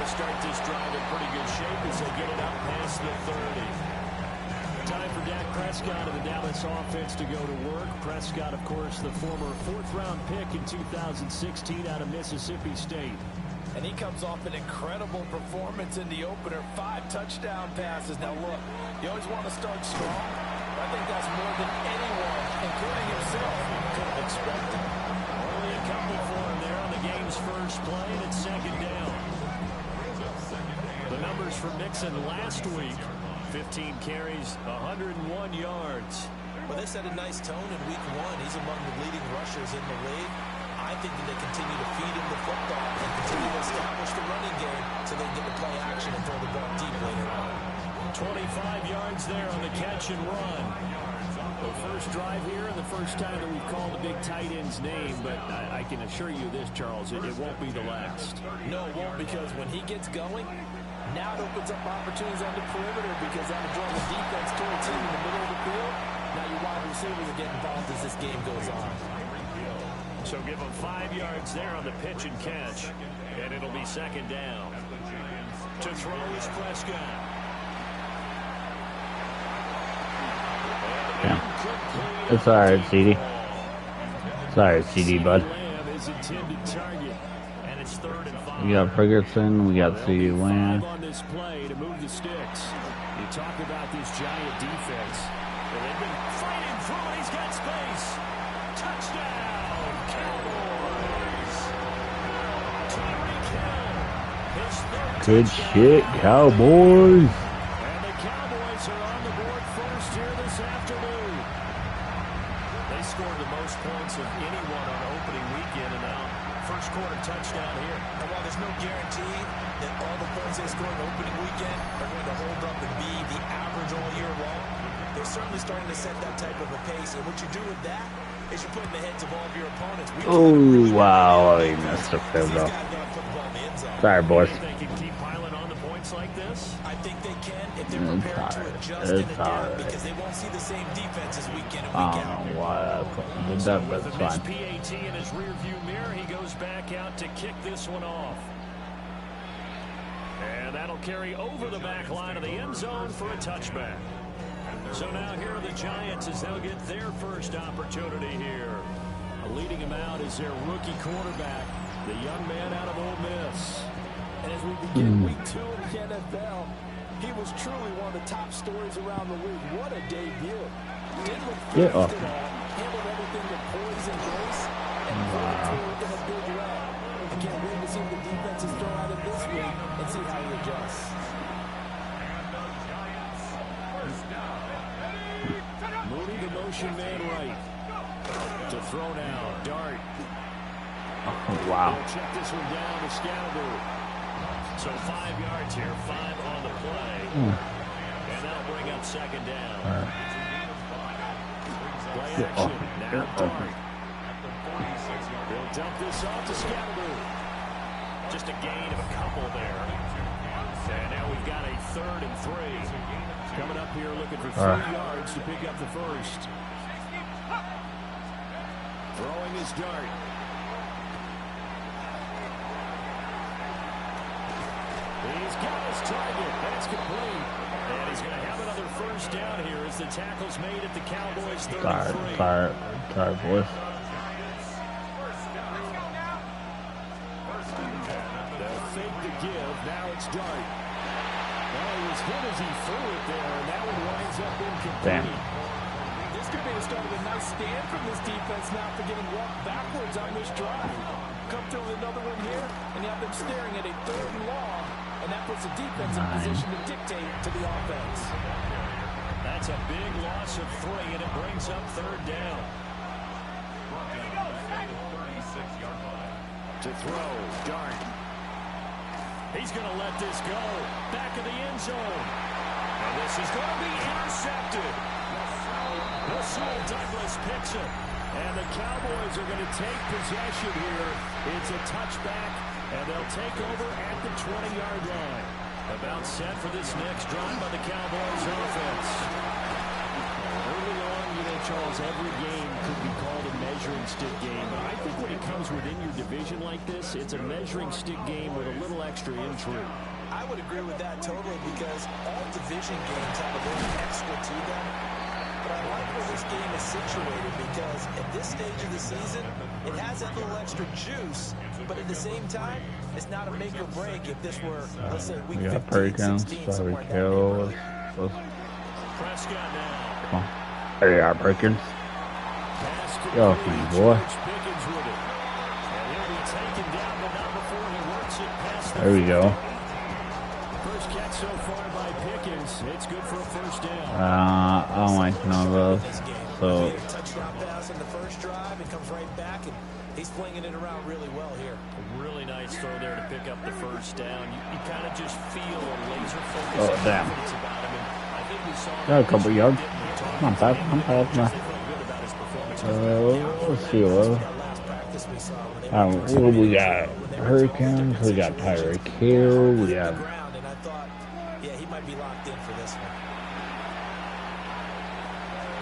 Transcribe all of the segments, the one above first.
start this drive in pretty good shape as they get it up past the 30. Time for Dak Prescott of the Dallas offense to go to work. Prescott, of course, the former fourth-round pick in 2016 out of Mississippi State. And he comes off an incredible performance in the opener. 5 touchdown passes. Now, look, you always want to start strong. I think that's more than anyone, including himself, could have expected. Only a couple for him there on the game's first play, and it's second down. The numbers for Mixon last week, 15 carries, 101 yards. Well, they set a nice tone in week 1. He's among the leading rushers in the league. I think that they continue to feed him the football and continue to establish the running game so they can get to play action and throw the ball deep later on. 25 yards there on the catch and run. The first drive here and the first time that we've called a big tight end's name, but I can assure you this, Charles, it won't be the last. No, it won't, because when he gets going, now it opens up opportunities on the perimeter because that'll draw the defense towards him in the middle of the field. Now your wide receivers will get involved as this game goes on. So give him 5 yards there on the pitch and catch, and it'll be second down. To throw is Prescott. Yeah. It's all right, CD. Sorry, CD, bud. We got Ferguson. We got CD Lamb. On this play to move the sticks. You talk about this giant defense. They've been fighting through it. He's got space. Touchdown, Cowboys. Tyreek Hill. His third Good touchdown. shit, Cowboys. And the Cowboys are on the board first here this afternoon. They scored the most points of anyone on opening weekend, and now first quarter touchdown here. And while there's no guarantee that all the points they score on opening weekend are going to hold up and be the average all year long, they're certainly starting to set that type of a pace. And what you do with that is you put in the heads of all of your opponents. Oh, wow. He messed up field goal. Sorry, boys. They can keep piling on the points like this. I think they can if they're prepared to adjust and adapt because they won't see the same defense as week in and week out. I don't know why I put him with that, but it's With a fine. missed PAT in his rearview mirror, he goes back out to kick this one off. And that'll carry over the back line of the end zone for a touchback. So now here are the Giants as they'll get their first opportunity here. Leading him out is their rookie quarterback, the young man out of Ole Miss. And as we begin week 2 in the NFL, he was truly one of the top stories around the league. What a debut. Didn't look Get fast off. at all. Handled everything with poise and grace. And played through in a big way. I can't wait to see what the defense is thrown at him this week and see how he adjusts. Mooney, the motion man right. To throw now, Dart. Oh, wow. They'll check this one down to Scalaboo. So 5 yards here, 5 on the play. And that'll bring up second down. Play action, now Dart. He'll dump this off to Scalaboo. Just a gain of a couple there. And now we've got a 3rd and 3. Coming up here looking for 3 yards to pick up the first. Throwing his Dart. He's got his target. That's complete. And he's going to have another first down here as the tackle's made at the Cowboys 33. Sorry, boys. They'll fake the give. Now it's Dart. Well, he was hit as he threw it there, and that one winds up incomplete. Damn. This could be the start of a nice stand from this defense now for getting walked backwards on this drive. Come through with another one here, and you have them staring at a 3rd and long, and that puts the defense in position to dictate to the offense. That's a big loss of 3, and it brings up 3rd down. To throw, Dart. He's going to let this go. Back of the end zone. And this is going to be intercepted. Russell Douglas picks it. And the Cowboys are going to take possession here. It's a touchback, and they'll take over at the 20-yard line. About set for this next drive by the Cowboys offense. Early on, Charles, every game could be called a measuring stick game. I think when it comes within your division like this, it's a measuring stick game with a little extra intrigue. I would agree with that totally because all division games have a little extra to them. But I like where this game is situated because at this stage of the season, it has that little extra juice. But at the same time, it's not a make or break if this were, let's say, week 15, 16, somewhere down the Prescott now. Come on. There you are, Perkins. Go, my boy. There we go. First catch so far by Pickens. It's good for a first down. I don't like none of those. So touchdown pass in the first drive, it comes right back, and he's flinging it around really well here. A really nice throw there to pick up the first down. You kind of just feel a laser focus. Oh, damn. About him. And I think we saw got a couple yards. Not bad. Not bad. Let's see what we got. Hurricanes. We got Tyreek Hill. We have. And I thought, yeah, he might be locked in for this one.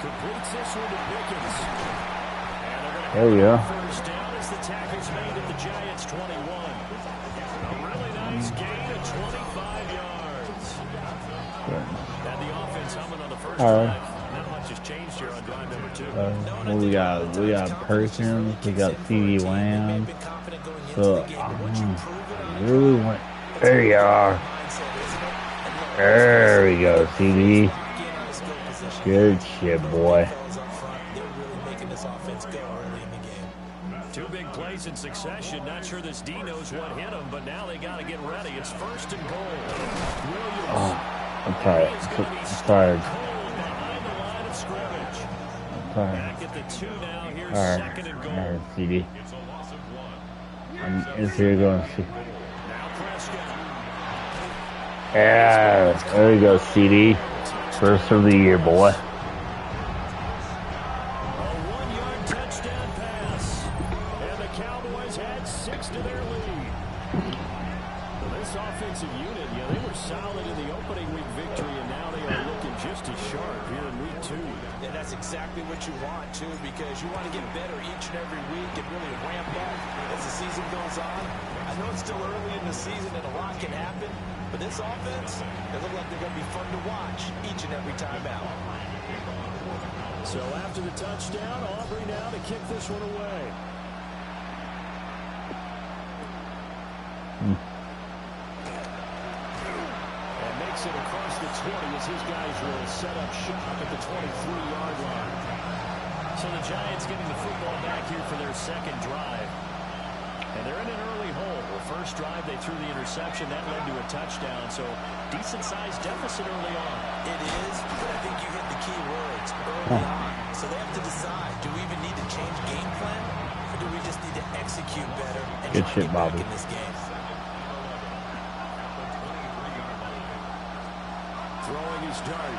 Completes this one to Pickens. There we go. First down as the tackle's made at the Giants 21. A really nice gain of 25 yards. And the offense humming on the first drive. Not much has changed here on drive number 2. What we got? We got Perkins. We got CD Lamb. So really went. There you are. There we go, CD. Good shit, boy. Two big plays in succession. Not sure this D knows what hit him, but now they got to get ready. It's first and goal. Williams. Oh, I'm tired. I'm tired. Behind the line of scrimmage. I'm tired. Back at the 2 now. Here's All second and goal. right, CD. It's here going. Now Prescott. Yeah, there we go, CD. First of the year, boy. A 1-yard touchdown pass. And the Cowboys had 6 to their lead. Well, this offensive unit, yeah, they were solid in the opening week victory, and now they are looking just as sharp here in week 2. And that's exactly what you want, too, because you want to get better each and every week and really ramp up as the season goes on. I know it's still early in the season and a lot can happen, but this offense, they look like they're going to be fun to watch each and every time out. So after the touchdown, Aubrey now to kick this one away. And makes it across the 20 as his guys will set up shop at the 23-yard line. So the Giants getting the football back here for their second drive. And they're in an early hole. The first drive, they threw the interception. That led to a touchdown. So decent-sized deficit early on. It is, but I think you hit the key words early on. So they have to decide, do we even need to change game plan? Or do we just need to execute better and Good try shit, to get back Bobby. in this game? Throwing his dart.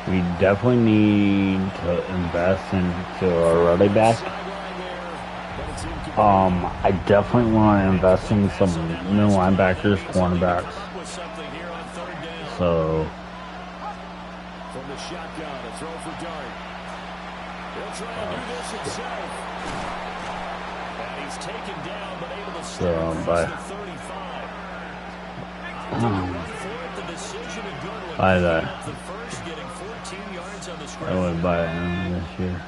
We definitely need to invest into our running back. I definitely want to invest in some new linebackers, cornerbacks. So, From the shotgun, a throw for Dart. He'll try and do this himself. And he's taken down, but able to slip across the 35. The decision of Goodwin. Buy that. The first getting 14 yards on the I scrimmage. would buy it this year.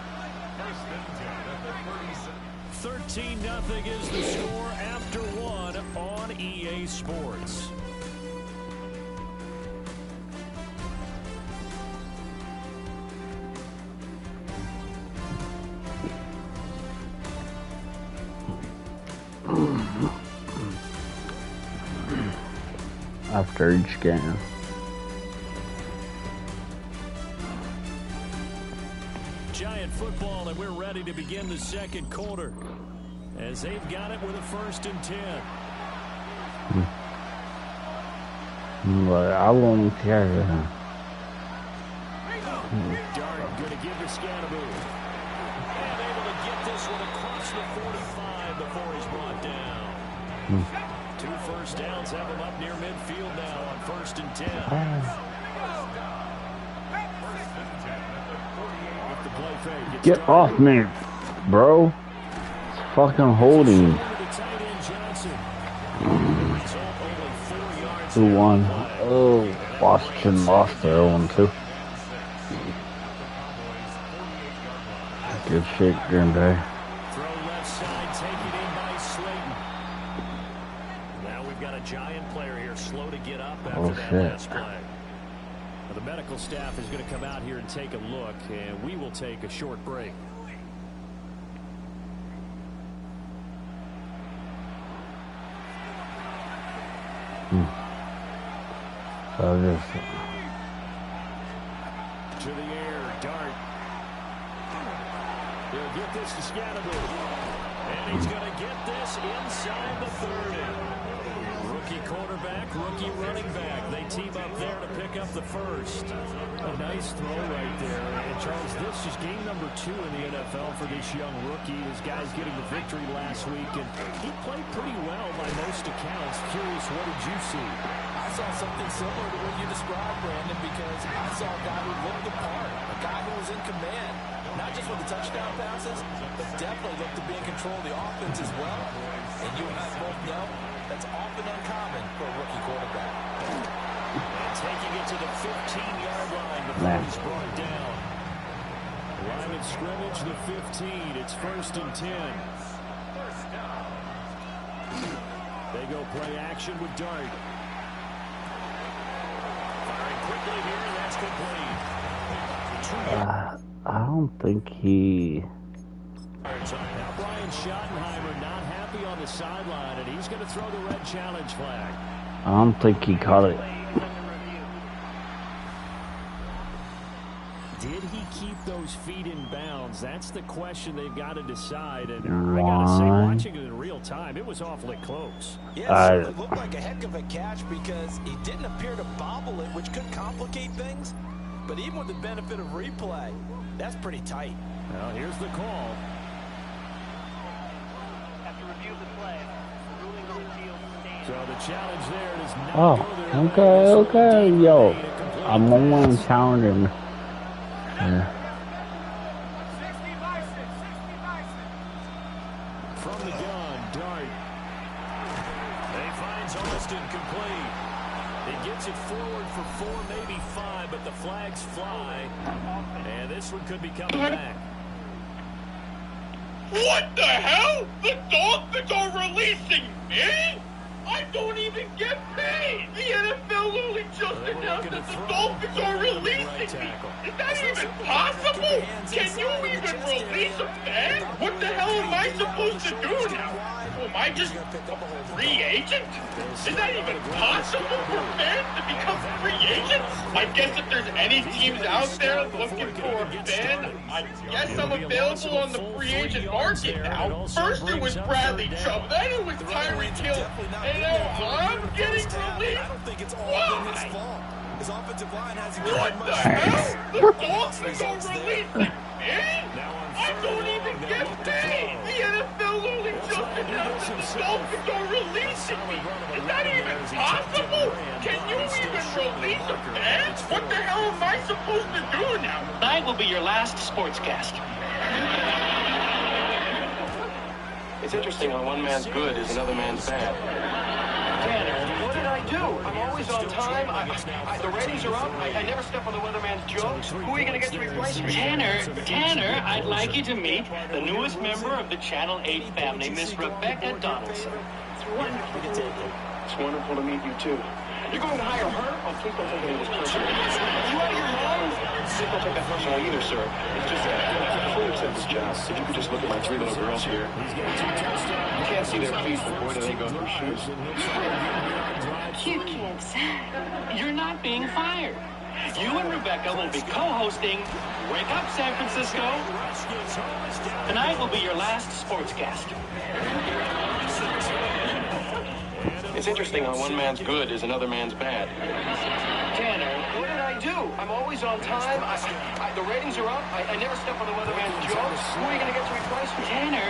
13-0 is the score after 1 on EA Sports. After each game. Giant football, and we're ready to begin the second quarter as they've got it with a 1st and 10. But I won't care. Dart going to give to Scannaboo. And able to get this one across the 45 before he's brought down. 2 first downs have him up near midfield now on 1st and 10. Get off me, bro. fucking holding? Who won? Oh, Washington lost their one too. Good shit, Green Bay. Throw left side, taken in by Slayton. Now we've got a giant player here, slow to get up after that last play. Well, the medical staff is going to come out here and take a look, and we will take a short break. So just to the air, Dart. He'll get this to Scatterby. And he's going to get this inside the 30. Rookie quarterback, rookie running back. They team up there to pick up the first. A nice throw right there. And Charles, this is game number 2 in the NFL for this young rookie. This guy's getting the victory last week, and he played pretty well by most accounts. Curious, what did you see? I saw something similar to what you described, Brandon, because I saw a guy who looked the part, a guy who was in command. Not just with the touchdown passes, but definitely looked to be in control of the offense as well. And you and I both know that's often uncommon for a rookie quarterback. And taking it to the 15-yard line before he's brought down. Line of scrimmage, the 15. It's 1st and 10. They go play action with Dart. Firing quickly here, and that's complete. I don't think he. Now Brian Schottenheimer not happy on the sideline, and he's going to throw the red challenge flag. I don't think he caught it. Did he keep those feet in bounds? That's the question they've got to decide. And I got to say, watching it in real time, it was awfully close. Yeah, it looked like a heck of a catch because he didn't appear to bobble it, which could complicate things. But even with the benefit of replay, that's pretty tight. Well, here's the call. After review of the play, ruling on the field stands. So the challenge there does not Oh, okay, yo. I'm the one challenging. Yeah. From the gun, Dart. He finds Austin complete. He gets it forward for 4, maybe 5, but the flags fly. And this one could be coming back. What the hell? The Dolphins are releasing me? I don't even get paid. The NFL only just announced that the Dolphins are releasing me. Is that even possible? Can you even release a fan? What the hell am I supposed to do now? Am I just a free agent? Is that even possible for fans to become free agents? I guess if there's any teams out there looking for a fan, I guess I'm available on the free agent market now. First it was Bradley Chubb, then it was Tyreek Hill, and now I'm getting released? I don't think it's all been his fault. His offensive line hasn't given What him the much hell? space. The Dolphins are releasing me? I don't even get paid. The NFL only just announced that the Dolphins are releasing me. Is that even possible? Can you even release a fan? What the hell am I supposed to do now? Tonight will be your last sportscast. It's interesting how one man's good is another man's bad. Tanner, what did I do? I'm always on time. The ratings are up. I never step on the weatherman's jokes. Who are you going to get to replace me? Tanner, I'd like you to meet the newest member of the Channel 8 family, Miss Rebecca Donaldson. It's wonderful to meet you. It's wonderful to meet you, too. You're going to hire her? Oh, please don't take any of this personally. You out of your mind? Please don't take that personally either, sir. It's just before you accept this job, if you could just look at my 3 little girls here. You can't see their feet, but boy, do they go through shoes. Cute kids. You're not being fired. You and Rebecca will be co-hosting Wake Up San Francisco. Tonight will be your last sportscast. It's interesting how one man's good is another man's bad. Tanner, what did I do? I'm always on time. The ratings are up. I never step on the weatherman's jokes. Who are you going to get to replace me? Tanner,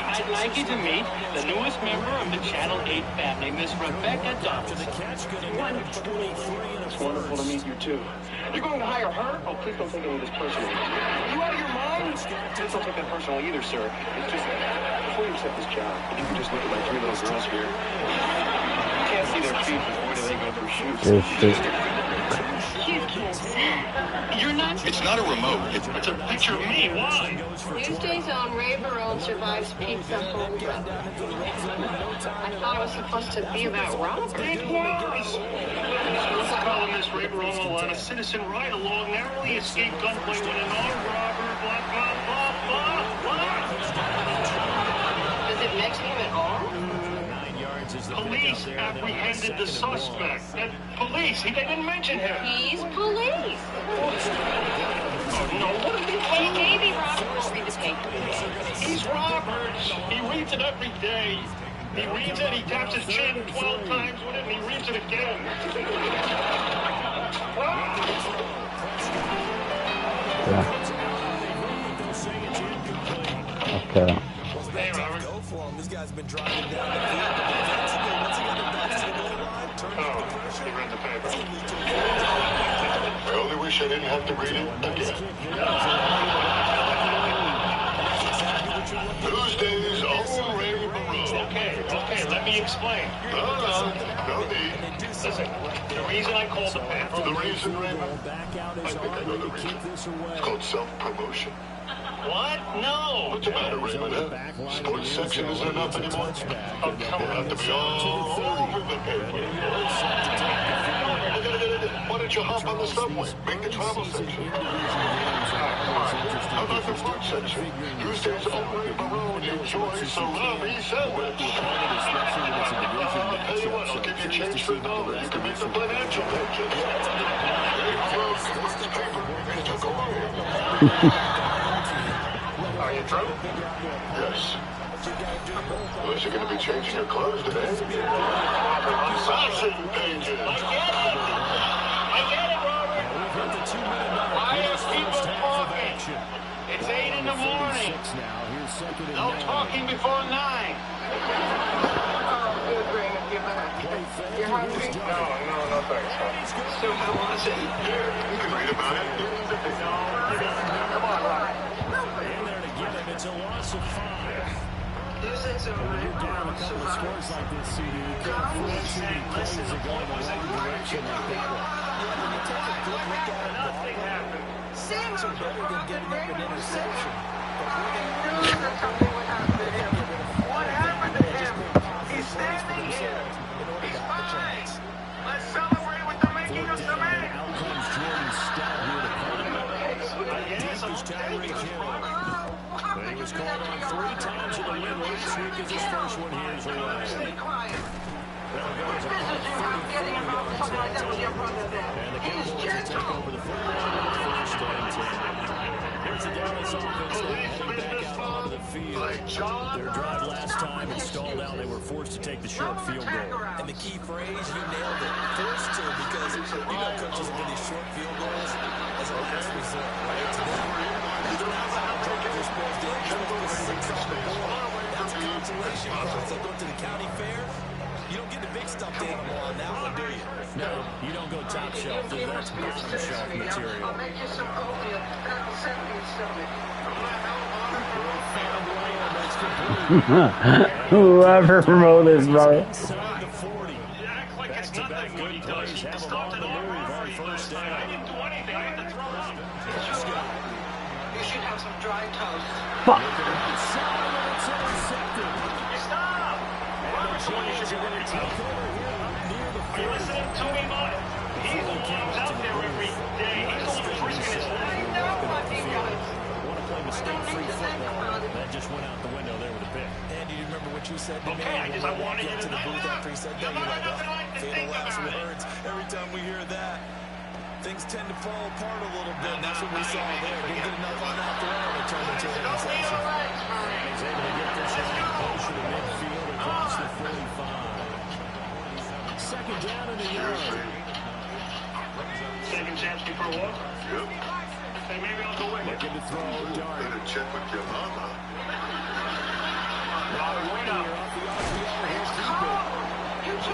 I'd like you to meet the newest member of the Channel 8 family, Miss Rebecca Donaldson. It's wonderful to meet you, too. You're going to hire her? Oh, please don't take any of this personally. You out of your mind? Please don't take that personally either, sir. It's just before before you accept this job, if you could just look at my 3 little girls here. You can't see their feet, but boy, do they go through shoes. Cute kids. You're not... It's not a remote. It's a picture of me. Why? Tuesday's own Ray Barone survives pizza holdup. I thought it was supposed to be about Rob. It was. The columnist Ray Barone will let a citizen ride along narrowly escaped gunplay when an armed robber, blah, blah, blah, blah, blah. Does it mention him at all? Police apprehended the suspect. Police, they didn't mention him. He's police. Oh, no, what are they Hey, maybe Robert will read the paper. He's Roberts. He reads it every day. He reads it, he taps his chin 12 times with it, and he reads it again. Okay. Hey, Robert. Go for him. This guy's been driving down the field. Once he got the back to the goal line, turn up the pressure. He read the paper. I only wish I didn't have to read it again. Tuesday's own Ray Barone. Okay, let me explain. No need. Listen, the reason I called the paper... The reason, Raymond? I think I know the reason. It's called self-promotion. What? No. What's the matter, Raymond, huh? Sports section isn't enough anymore? Oh, come You have to on. be all over the paper. Why don't you hop on the subway? Make the travel section. How about the fruit section? Tuesday's own Ray Barone enjoy salami sandwich. I'll tell you what, I'll give you change for $1. You can make the financial pages. This paper we took away. Are you drunk? Yes. Unless you're going to be changing your clothes today. Fashion pages. I get it, Robert. Why are people talking? It's 8 in the morning. No talking before 9. Oh, good, Raymond, you're back. You're hungry? No, thanks. So how was it? Here, you can read about it. Come on, Robert. In there to get him. It's a loss of 5. You said so, right? You're down a couple of scores like this, CD. You can't afford too many plays that go in the wrong direction like that one. Nothing happened. Sacks are better than getting up an interception. I knew that something would happen to him. What happened to him? He's standing here. He's fine. Let's celebrate with the making of the man. Out comes Jordan Stout here to play. Yes, Deep is Tyreek Hill. But he was called on 3 times in the win last week as his first one here is away. Be quiet. There goes a Business you have getting about something like that with your brother there. and the He's Cowboys will take gentle. over the football on first and 10. Here's the Dallas offense now heading back out onto the field. Their drive last time it stalled out. They were forced to take the short field goal. And the key phrase, you nailed it. Forced to, because you know coaches will these short field goals as a last resort, right? To them, that's how coaches are supposed to end. They're supposed to put 6 on the board. That's a consolation prize. They go to the county fair. You don't get the big stuffed animal on that one, do you? No, you don't go top shelf. That's bottom shelf material. I'll make you some oatmeal. That'll set me stomach. Whoever wrote this, bro. Inside the 40. Acts like it's nothing what he does. He Have just them on stopped the an arm move on referee first last night. I down. didn't do anything. I had to throw up. You should have some dry toast. Looking outside and it's intercepted. Stop! Robert's the one you should be worried about. Are you listening to me, Mike? He's the one who's out there every day. He's the one who's risking his life. I know what he does. Want to play mistake-free football. That just went out the window there with a pick. Andy, you remember what you said to me? Okay, I guess I wanted you Walked to up to the know booth that. after he said that. Yeah, You're but I like, nothing like to famous think last about it. words. Every time we hear that, things tend to fall apart a little bit. And that's what we saw there. Didn't get enough on that throw to turn into an interception. He's able to get this one closer to midfield across the 45. Second down in the yard. Second chance before walk. Yep. Hey, maybe I'll go with you. Looking to throw dart. Better check with your mama. Wait up.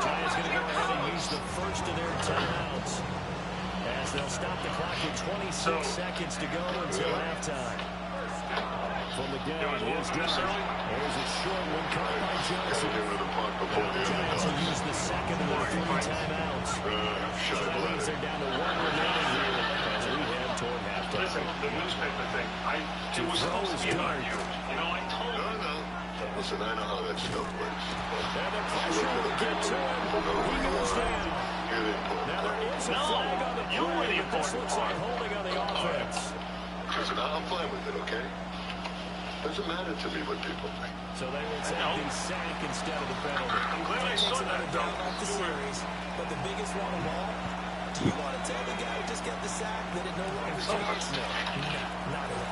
Giants going to go ahead and use the first of their timeouts as they'll stop the clock with 26 seconds to go until halftime. from the gun. Here's Johnson. There's a short one caught by Johnson. Johnson used the second of the 3 timeouts. So that means they're down to 1 remaining here as we head toward halftime. Listen, the newspaper thing, it was supposed to be about you. You know, I told you. No. Listen, I know how that stuff works. And the pressure will get to him. He goes down. Now there is a flag on the play, but this looks like holding on the offense. Listen, I'm fine with it, okay? Doesn't matter to me what people think. So they will take the sack instead of the penalty. I'm glad I saw that, though. Off the series, but the biggest one of all, do you want to tell the guy who just got the sack that it no longer counts? No, not at all.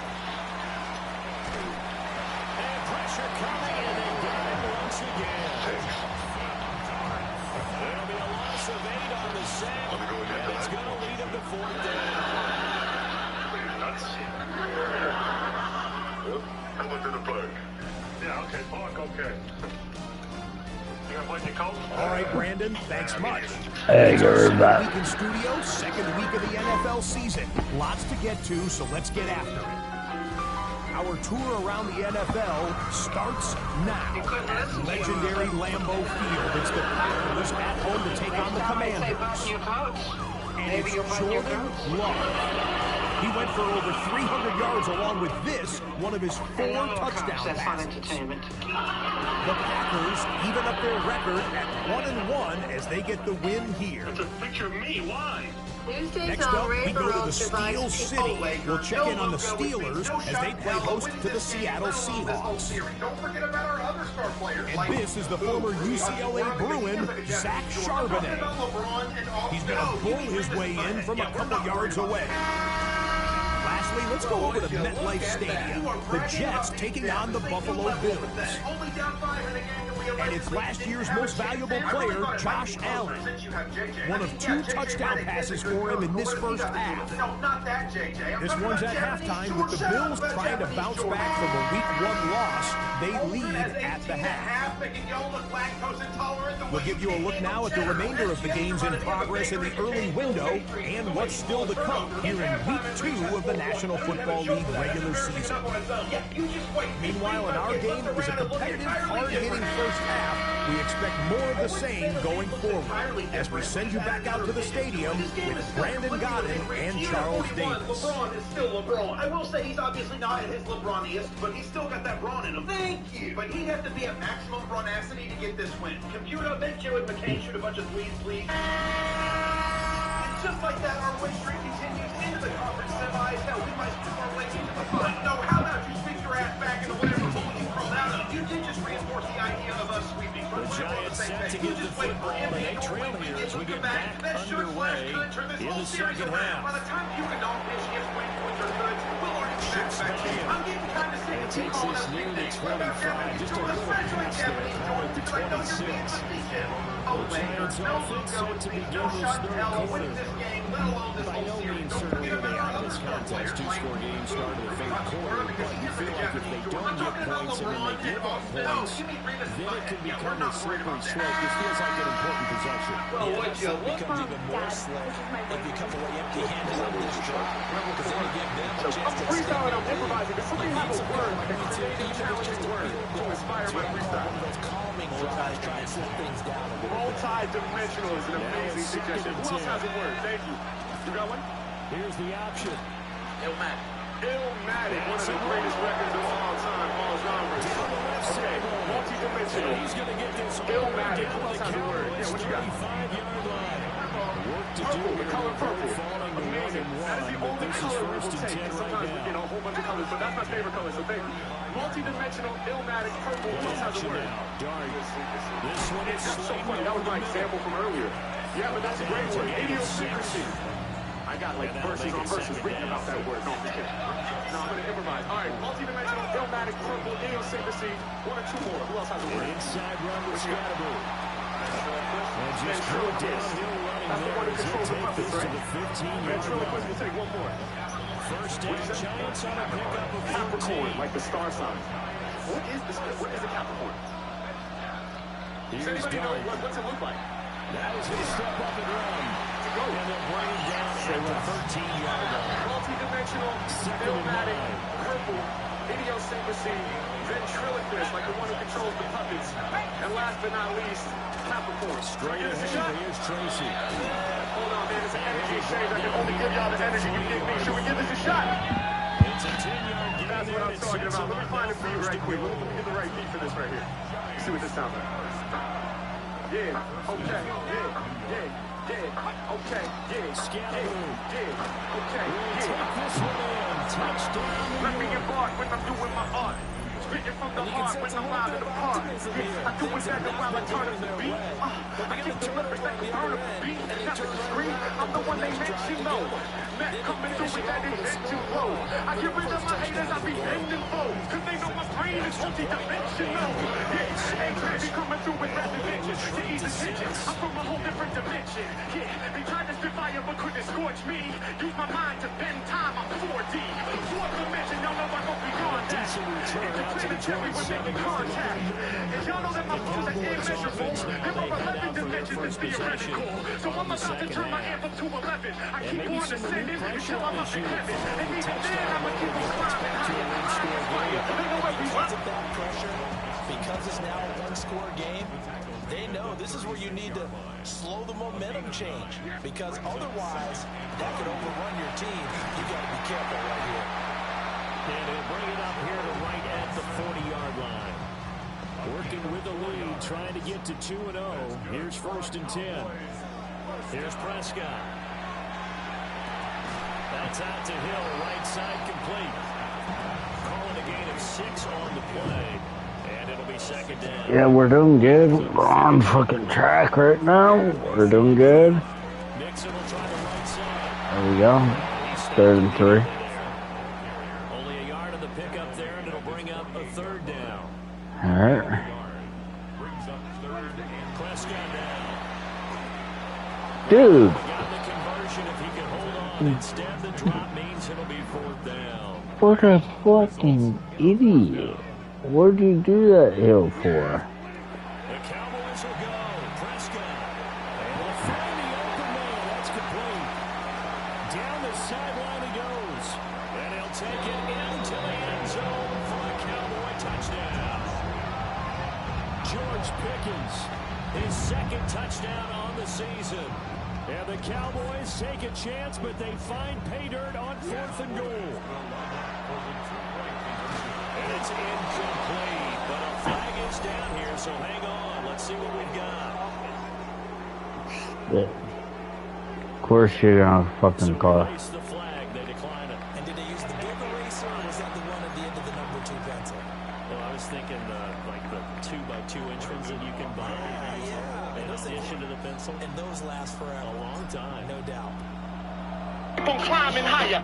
And pressure coming, and they got it once again. There'll be a loss of 8 on the sack, and it's going to lead them to 4th down. Nuts. How about in the park? Yeah, okay, park, okay. You gonna play your coach? All right, Brandon, thanks much. Hey, everybody. Week in studio, second week of the NFL season. Lots to get to, so let's get after it. Our tour around the NFL starts now. Legendary Lambeau Field. It's the Packers at home to take on the Commanders. And it's Jordan Love. He went for over 300 yards along with this, one of his 4 touchdown passes. The Packers even up their record at 1-1 as they get the win here. It's a picture of me. Why? Next up, we go to the Steel City. We'll check in on the Steelers as they play host to the Seattle Seahawks. And this is the former UCLA Bruin, Zach Charbonnet. He's going to bull his way in from a couple yards away. Lastly, let's go over to MetLife Stadium. The Jets taking on the Buffalo Bills. And it's last year's most valuable player, Josh Allen. One of 2 touchdown passes for him in this first half. This one's at halftime with the Bills trying to bounce back from a Week 1 loss. They lead at the half. We'll give you a look now at the remainder of the games in progress in the early window and what's still to come here in Week 2 of the National Football League regular season. Meanwhile, in our game, it was a competitive, hard-hitting first half. We expect more of the same going forward as we send you back out to the stadium with Brandon Godden and Charles Davis. LeBron is still LeBron. I will say he's obviously not at his LeBroniest, but he's still got that Bron in him. Thank you. But he'd have to be at maximum Bronacity to get this win. Computer, make Joe and McCain shoot a bunch of threes, please. And just like that, our win streak continues into the conference semis. Hell, we might scoop our way into the final. No, how about you speak your ass back into whatever hole you crawled out of? You did just reinforce the idea of us sweeping. The Giants set to get the football, and they trail here as we get back underway in the second half. By the time you can don't pitch against Wayne points or goods, we'll already be back. I'm getting kind of sick of takes this near the 25, just a little past there, forward to 26. The Giants offense set to begin this third quarter. By no means certainly are they out of this contest. 2-score game started the third quarter, but you feel like if they don't get points and then they give up points, then it can become a slippery slope. This feels like an important possession. It becomes even more slow if you come away empty-handed on this drive. Because then you give them a chance to freestyle and I'm improvising. If somebody has a word, like it's just a word to inspire my freestyle. One of those calming drives, try and slow things down a little bit. Multi-dimensional is an amazing suggestion. Who else has a word? Thank you. You got one? Here's the option. Illmatic. Illmatic, one of the greatest records of all time, all genres. Okay, multi-dimensional. He's going to get this Illmatic. Who else has a word? Yeah, what you got? 25-yard line. Work to do Purple, the here. color purple. Falling to Amazing. 1-1, That is the but only this is color we first will and take. 10 right Sometimes we now. get a whole bunch of colors, but that's my favorite color, so thank you. Multi-dimensional, Illmatic, purple. Who else has a word? Dark. This one is That's so funny. That was my example from earlier. Yeah, but that's a great word. Idiosyncrasy. I got like verses on verses written about that word. No, I'm just kidding. No, I'm going to improvise. All right, multi-dimensional, Illmatic, purple, idiosyncrasy. 1 or 2 more. Who else has a word? Inside run with Scottaboo. And just go downhill running that's the one there who as controls the they take puppets, this to right? the 15-yard Ventriloquist line. will take one more. First down, Giants on a pickup of 14. Capricorn, like the star sign. What is a Capricorn? Does Here's anybody know Dark. what's it look like? Now he's going to step up and run. And they'll bring him down at the 13-yard line. Multi-dimensional, Second and Illmatic, 9. purple, idiosyncrasy, ventriloquist, like the one who controls the puppets. And last but not least, Capricorn. Straight ahead, here's Tracy. Hold on, man, it's an energy exchange. I can only give y'all the energy you give me. Should we give this a shot? It's a 10-yard gain. That's what I'm talking about. Let me find a beat right quick. Let me get the right beat for this right here. Let's see what this sounds like. Yeah, okay, okay, okay, touchdown. Let me embark when I'm doing my art. Spitting from the heart when I'm out of the park. I do it better while I turn up the beat. I keep the lyrics like a turn up the beat. Not the screen, I'm the one they mention low. Matt coming through with that hit too low. I get rid of my haters, I be bending low. Cause they know my brain is multi-dimensional. Yeah, hey, baby coming through with rap inventions to ease attention. I'm from a whole different dimension. Yeah, they tried to spit fire but couldn't scorch me. Use my mind to bend time, I'm 4D. Fourth dimension, y'all know I go beyond that. Interplanetary, we're making contact. And y'all know that my flows are immeasurable. There are 11 dimensions that's theoretical. So I'm about to turn my amp up to 11. I keep on ascending until I'm up in heaven. And even then, I'ma keep on climbing higher. They know everyone. That pressure, because it's now a one-score game, they know this is where you need to slow the momentum change. Because otherwise, that could overrun your team. You got to be careful right here. And he'll bring it up here to right at the 40-yard line. Working with the lead, trying to get to 2-0. Here's 1st and 10. Here's Prescott. That's out to Hill, right side complete. Calling a gain of 6 on the play. And it'll be 2nd down. Yeah, we're doing good. We're on fucking track right now. We're doing good. Nixon will try the right side. There we go. 3rd and 3. Only a yard of the pickup there, and it'll bring up a 3rd down. All right. Prescott down. Dude. Got the conversion if he can hold on. Instead, the drop means it'll be 4th down. What a fucking idiot. What'd you do that hill for? The Cowboys will go. Prescott. And will find the open man. That's complete. Down the sideline he goes. And he'll take it into the end zone for a Cowboy touchdown. George Pickens, his 2nd touchdown on the season. And the Cowboys take a chance, but they find pay dirt on 4th and goal. And it's incomplete, but a flag is down here, so hang on. Let's see what we've got. Of course you're gonna fucking call. The flag, they decline it. And did they use the big eraser, or was that the one at the end of the number 2 pencil? Well, I was thinking like the 2x2 inch ones that you can buy. Yeah. In addition to the pencil. And those last forever. A long time. No doubt. Keep on climbing higher.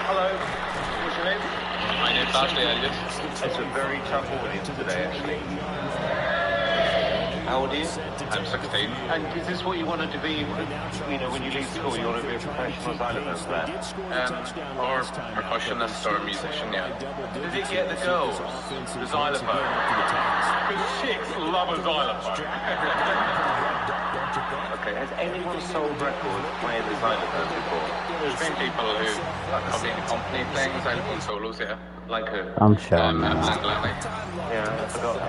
Hello, what's your name? My name's Ashley Elliott. It's a very tough audience today, actually. How old are you? I'm 16. And is this what you wanted to be, you know, when you leave school, you want to be a professional xylophone player? Or percussionist or musician, yeah. Did it get the girls? The xylophone? Because chicks love a xylophone. Okay, has anyone sold records playing the xylophone before? There's been people who are copying the company playing xylophone solos, yeah. Like who? I'm shouting. Lenny. Yeah, I forgot.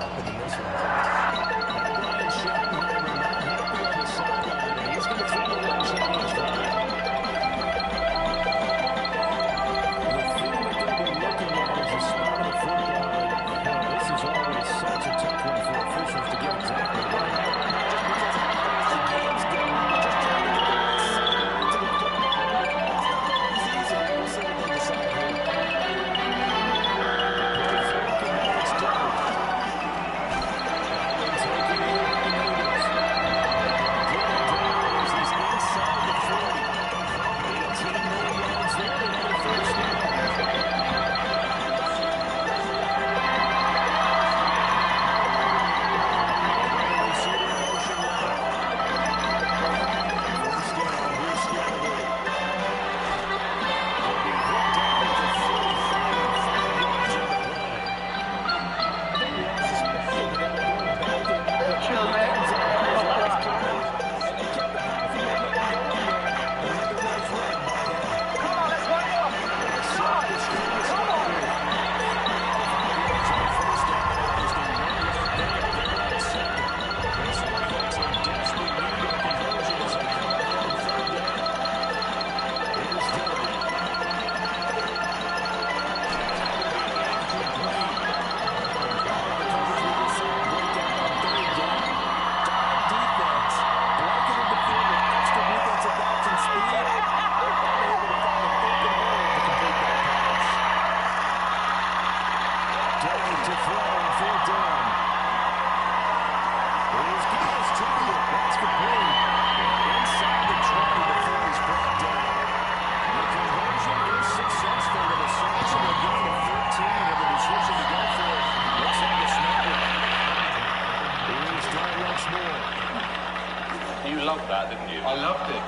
felt that, didn't you? I loved it.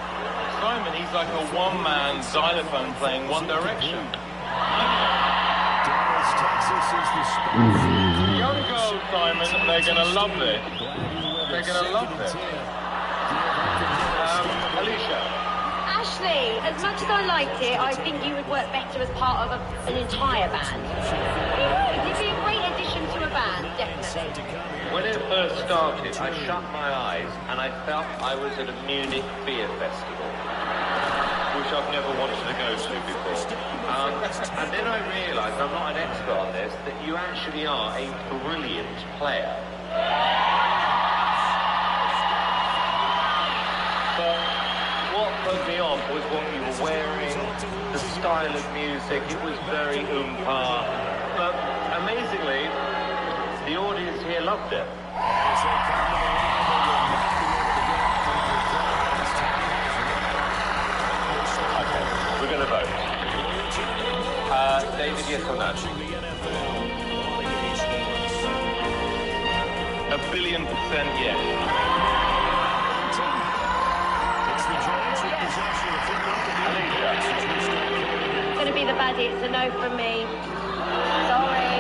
Simon, he's like a one-man xylophone playing One Direction. Young girls, Simon, they're going to love this. They're going to love this. Alicia. Ashley, as much as I liked it, I think you would work better as part of an entire band. You would. You'd be a great addition to a band, definitely. When it first started, I shut my eyes and I felt I was at a Munich beer festival, which I've never wanted to go to before. And then I realised, I'm not an expert on this, that you actually are a brilliant player. But what put me off was what you were wearing, the style of music. It was very oompa. But amazingly, the audience here loved it. Okay, we're going to vote. David, yes or no? 1,000,000,000% yes. It's going to be the baddie. It's a no from me. Sorry.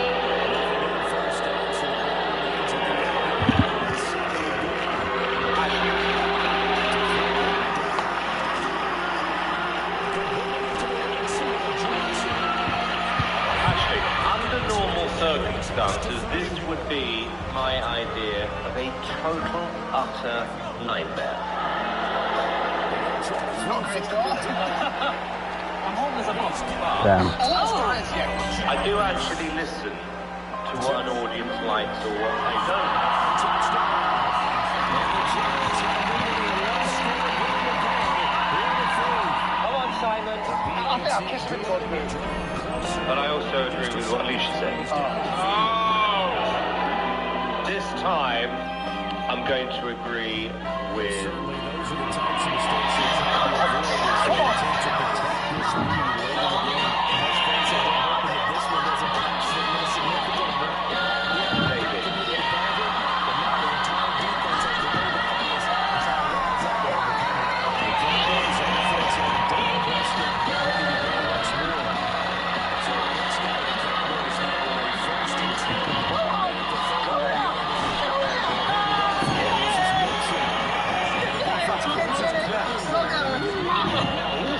Circumstances, this would be my idea of a total, utter nightmare. I do actually listen to what an audience likes or what they don't. Come on, Simon. I think I'll kiss him. But I also agree with what Alicia said. This time, I'm going to agree with...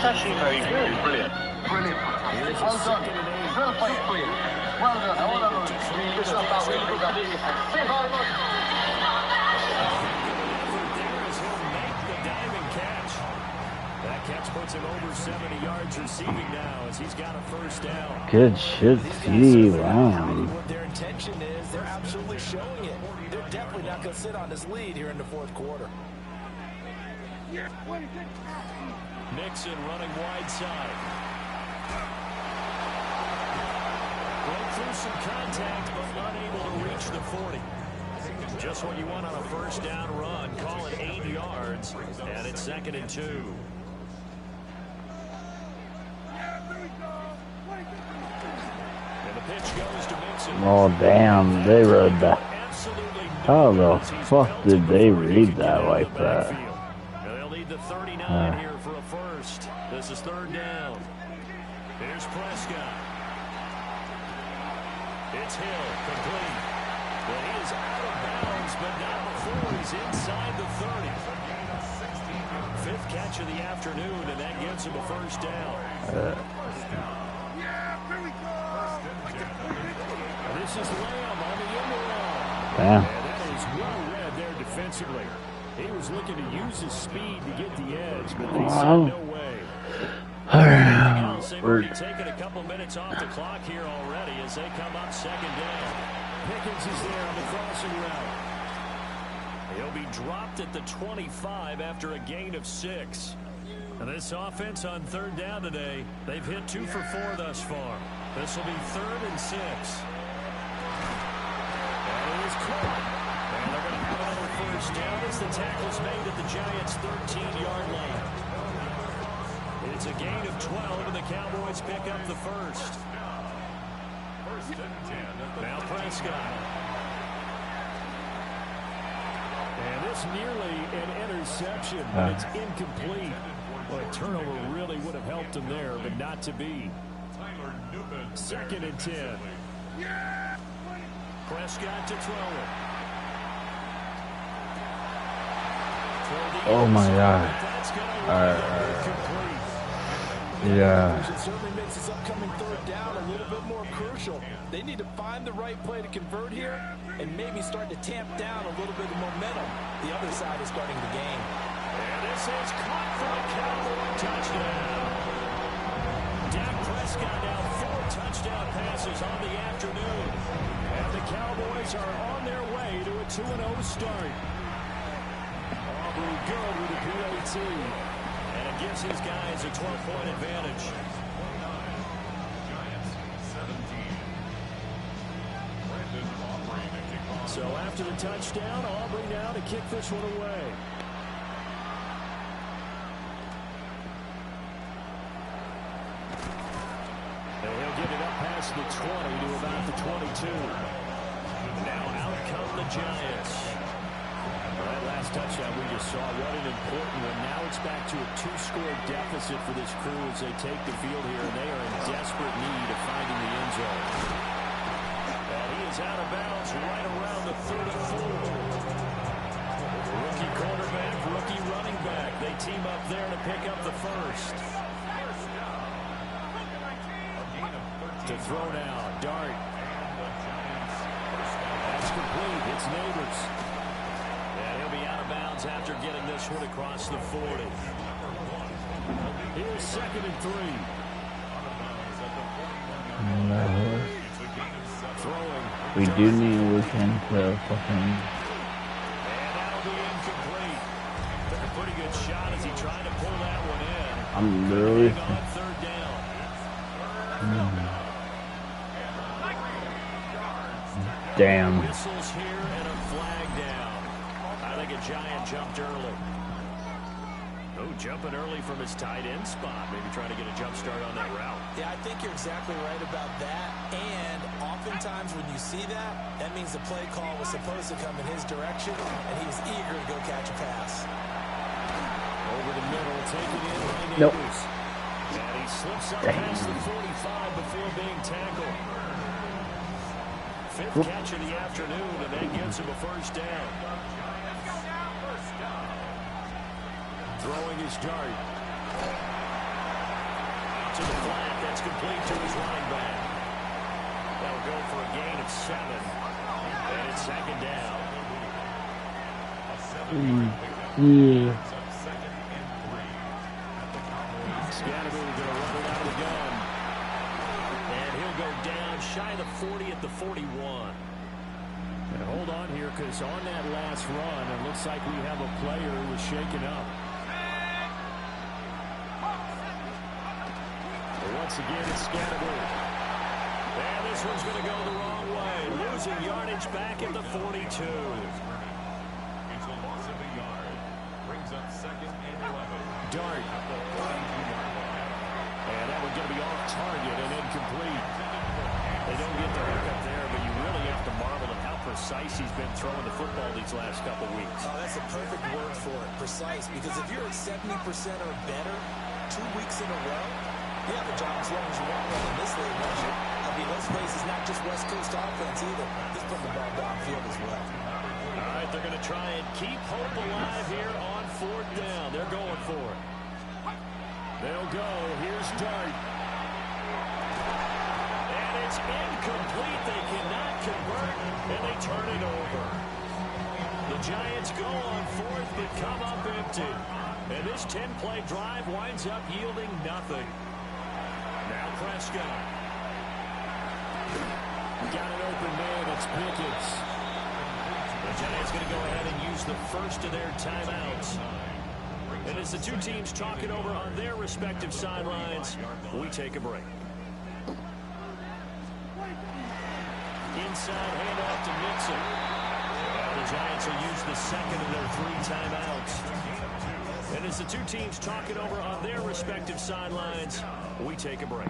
Actually very good. Brilliant. Brilliant. Well done. Well played, please. Well done. All of us. Yourself out really good. That catch puts him over 70 yards receiving now as he's got a first down. Good shit, CD. Wow. What their intention is, they're absolutely showing it. They're definitely not going to sit on this lead here in the fourth quarter. Nixon running wide side. Broke through some contact, but unable to reach the 40. Just what you want on a first down run. Call it 8 yards, and it's 2nd and 2. And the pitch goes to Nixon. Oh, damn. They read that. How the fuck did they read that like that? They'll need the 39 here for a first. This is 3rd down. Here's Prescott. It's Hill, complete. Well, he is out of bounds, but not before he's inside the 30. 5th catch of the afternoon, and that gives him a first down. This is Lamb on the end around. Damn. And that is well read there defensively. He was looking to use his speed to get the edge, but they said no way. We're taking a couple minutes off the clock here already as they come up 2nd down. Pickens is there on the crossing route. He'll be dropped at the 25 after a gain of 6. And this offense on 3rd down today, they've hit 2 for 4 thus far. This will be 3rd and 6. And it is caught. And they're going to have another first down as the tackle's made at the Giants' 13-yard line. It's a gain of 12, and the Cowboys pick up the first. Now Prescott. And this That's nearly an interception, but it's incomplete. Well, a turnover really would have helped him there, but not to be. 2nd and 10. Prescott to throw it. Oh my God. Yeah. It certainly makes this upcoming 3rd down a little bit more crucial. They need to find the right play to convert here and maybe start to tamp down a little bit of momentum. The other side is starting the game. And this is caught for a Cowboy touchdown. Dak Prescott now 4 touchdown passes on the afternoon. And the Cowboys are on their way to a 2-0 start. Aubrey good with a PAT. And it gives his guys a 12-point advantage. So after the touchdown, Aubrey now to kick this one away. And he'll get it up past the 20 to about the 22. Now out come the Giants. That last touchdown we just saw, what an important one. Now it's back to a 2-score deficit for this crew as they take the field here, and they are in desperate need of finding the end zone. And he is out of bounds right around the 34. Rookie quarterback, rookie running back. They team up there to pick up the first. To throw now, Dart. That's complete. It's Neighbors. And he'll be out of bounds after getting this one across the 40. Here's 2nd and 3. No. Throwing. We do need a weekend to fucking. And that'll be incomplete. Took a pretty good shot as he tried to pull that one in. I'm literally. On 3rd down. Damn. Whistles here and a flag down. I think a Giant jumped early. Oh, jumping early from his tight end spot. Maybe trying to get a jump start on that route. Yeah, I think you're exactly right about that. And oftentimes when you see that, that means the play call was supposed to come in his direction, and he was eager to go catch a pass. Over the middle, taken in by Nope. Neighbors. And he slips up past the 45 before being tackled. 5th catch of the afternoon, and that gives him a 1st down. Throwing his Dart. To the flat, that's complete to his running back. That'll go for a gain of 7. And it's 2nd down. Yeah. Scatterby going to run it out of the gun. And he'll go down shy of the 40 at the 41. And hold on here, because on that last run, it looks like we have a player who was shaken up. But once again, it's Scatterby. And this one's going to go the wrong way. Losing yardage back at the 42. It's a loss of a yard. Brings up 2nd and 11. Dart. And that one's going to be off target and incomplete. They don't get the hook up there, but you really have to marvel at how precise he's been throwing the football these last couple weeks. Oh, that's a perfect word for it, precise, because if you're at 70% or better 2 weeks in a row, you have a job as long as you want one in this league, don't you? I mean, let's face it, it's not just West Coast offense either. He's putting the ball downfield as well. All right, they're going to try and keep hope alive here on 4th down. They're going for it. They'll go. Here's Dart. And it's incomplete. They cannot convert, and they turn it over. The Giants go on 4th, but come up empty. And this 10-play drive winds up yielding nothing. Now Prescott. Got an open man. It's Pickens. The Giants going to go ahead and use the first of their timeouts. And as the two teams talk it over on their respective sidelines, we take a break. Inside handoff to Mixon. Well, the Giants will use the second of their 3 timeouts. And as the two teams talk it over on their respective sidelines, we take a break.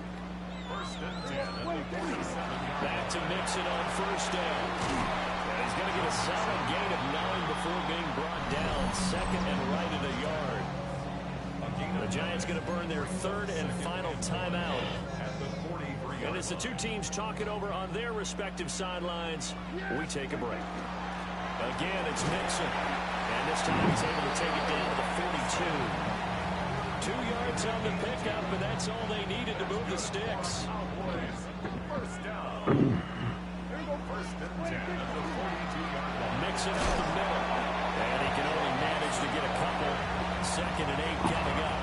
Back to Mixon on 1st down. And he's going to get a solid gain of 9 before before being brought down. Second and right at a yard. The Giants going to burn their third and final timeout. And as the two teams talk it over on their respective sidelines, we take a break. Again, it's Mixon. And this time he's able to take it down to the 42. 2 yards on the pickup, and that's all they needed to move the sticks. First down. First and 10 at the 42-yard line. Mixon up the middle. And he can only manage to get a couple. 2nd and 8 coming up.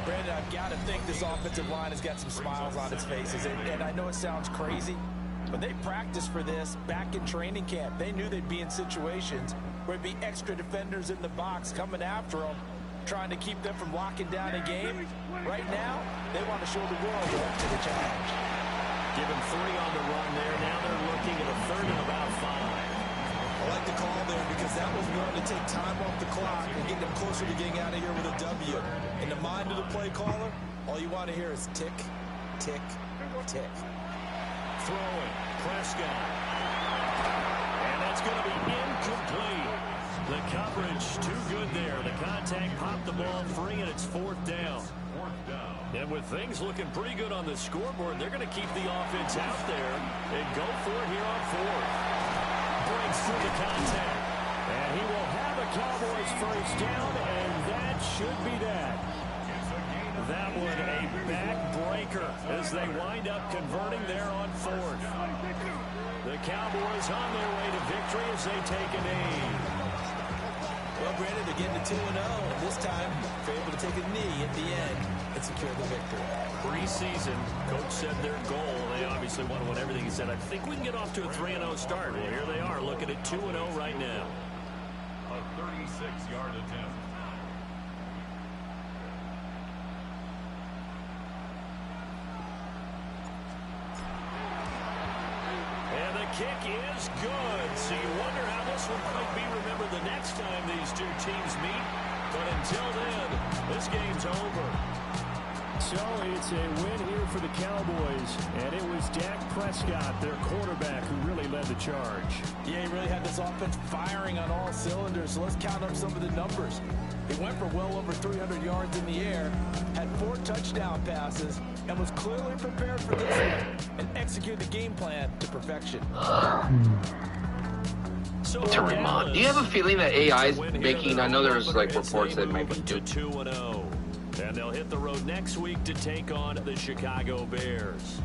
Brandon, I've got to think this offensive line has got some smiles on its faces. And I know it sounds crazy, but they practiced for this back in training camp. They knew they'd be in situations where there'd be extra defenders in the box coming after them, trying to keep them from locking down a game. Right now, they want to show the world they're up to the challenge. Give him 3 on the run there. Now they're looking at a 3rd and about 5. I like the call there because that was going to take time off the clock and get them closer to getting out of here with a W. In the mind of the play caller, all you want to hear is tick, tick, tick. Throwing, Prescott. And that's going to be incomplete. The coverage too good there. The contact popped the ball free, and it's 4th down. And with things looking pretty good on the scoreboard, they're going to keep the offense out there and go for it here on 4th. Breaks through the contact. And he will have a Cowboys first down, and that should be that. That one a backbreaker as they wind up converting there on 4th. The Cowboys on their way to victory as they take a knee. Well, Brandon, they're getting to 2-0, and this time they're able to take a knee at the end and secure the victory. Preseason, coach said their goal, they obviously want to win everything. He said, I think we can get off to a 3-0 start. Well, here they are, looking at 2-0 right now. A 36-yard attempt. And the kick is good. So you wonder how this one might be remembered the next time these two teams meet. But until then, this game's over. So it's a win here for the Cowboys, and it was Dak Prescott, their quarterback, who really led the charge. Yeah, he really had this offense firing on all cylinders, so let's count up some of the numbers. He went for well over 300 yards in the air, had 4 touchdown passes, and was clearly prepared for this one, and executed the game plan to perfection. To Ramon, do you have a feeling that AI is making, I know there's like reports that might be to 2-0. And they'll hit the road next week to take on the Chicago Bears.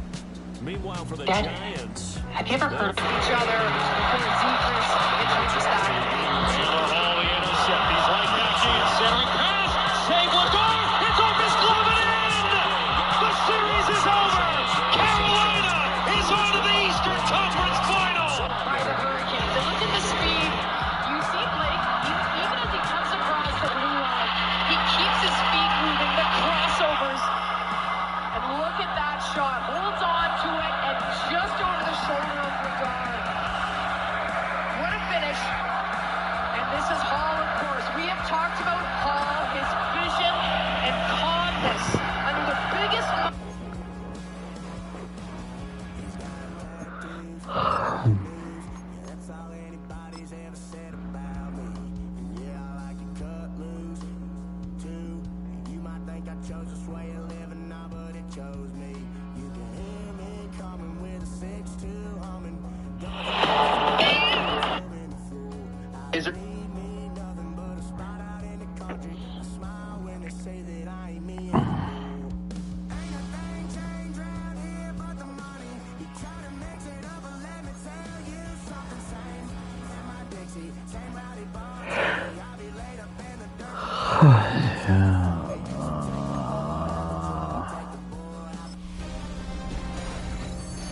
Meanwhile, for the Giants, have you ever heard of each other before Zephyrus introduces that? Hall, the intercept. He's right back in. Centering pass. Save one goal. It's off his glove and in. The series is over. Carolina is on to the Eastern Conference Final. By the Hurricanes. And look at the speed. You see Blake, even as he comes across the blue line, he keeps his feet moving, the crossovers. And look at that shot. Holds on to it and just over the shoulder of Regard. What a finish. And this is Hall, of course. We have talked about Hall, his vision and calmness under the biggest... Is it?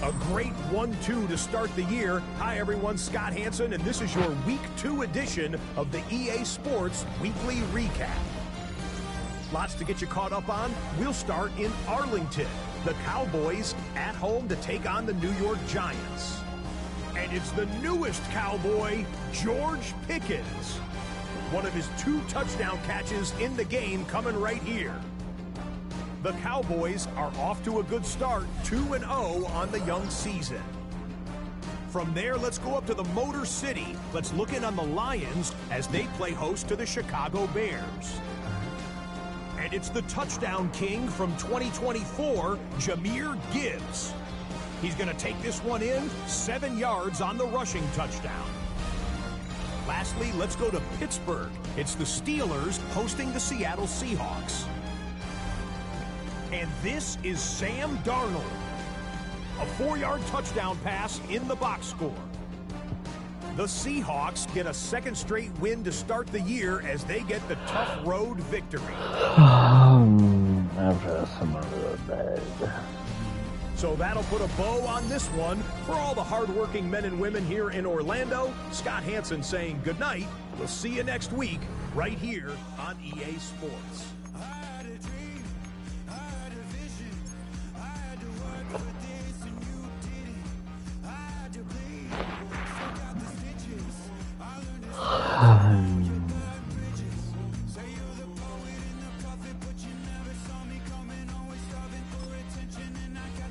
A great 1-2 to start the year. Hi, everyone. Scott Hansen, and this is your Week 2 edition of the EA Sports Weekly Recap. Lots to get you caught up on. We'll start in Arlington. The Cowboys at home to take on the New York Giants. And it's the newest Cowboy, George Pickens. One of his 2 touchdown catches in the game coming right here. The Cowboys are off to a good start, 2-0 on the young season. From there, let's go up to the Motor City. Let's look in on the Lions as they play host to the Chicago Bears. And it's the touchdown king from 2024, Jahmyr Gibbs. He's going to take this one in, 7 yards on the rushing touchdown. Lastly, let's go to Pittsburgh. It's the Steelers hosting the Seattle Seahawks. And this is Sam Darnold. A 4-yard touchdown pass in the box score. The Seahawks get a second straight win to start the year as they get the tough road victory. I've had some of the bad. So that'll put a bow on this one. For all the hardworking men and women here in Orlando, Scott Hansen saying goodnight. We'll see you next week right here on EA Sports.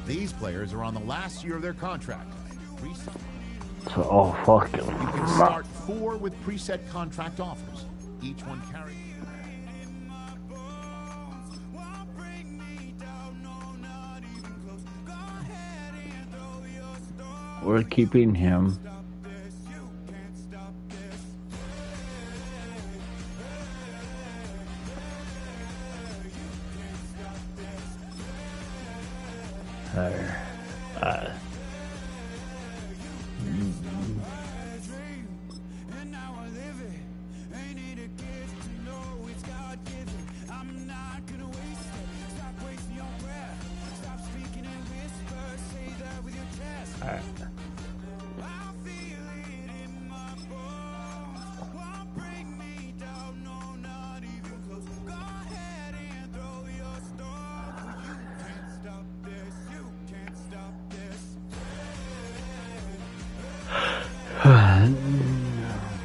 These players are on the last year of their contract. So, fucking. You can start 4 with preset contract offers. Each one carrying. We're keeping him.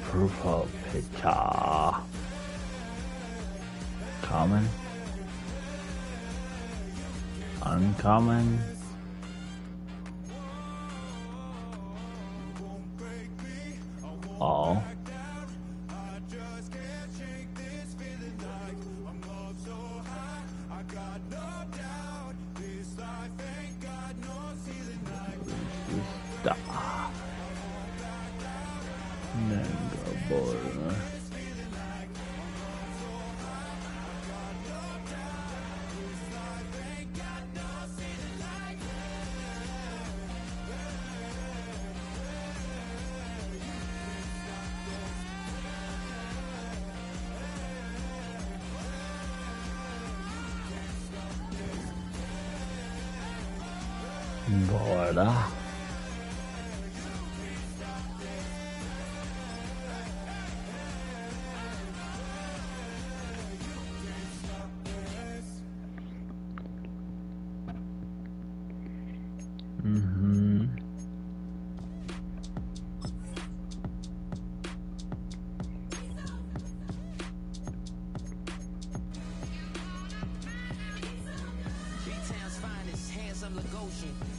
Proof of picture. Common. Uncommon. All. Bora.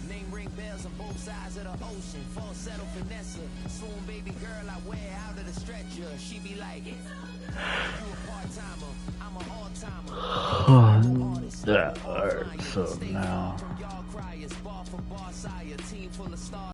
Name ring bells on both sides of the ocean. Falsetto finesse, swoon baby girl I wear out of the stretcher. She be like, you a part-timer, I'm an all-timer. That hurts so now.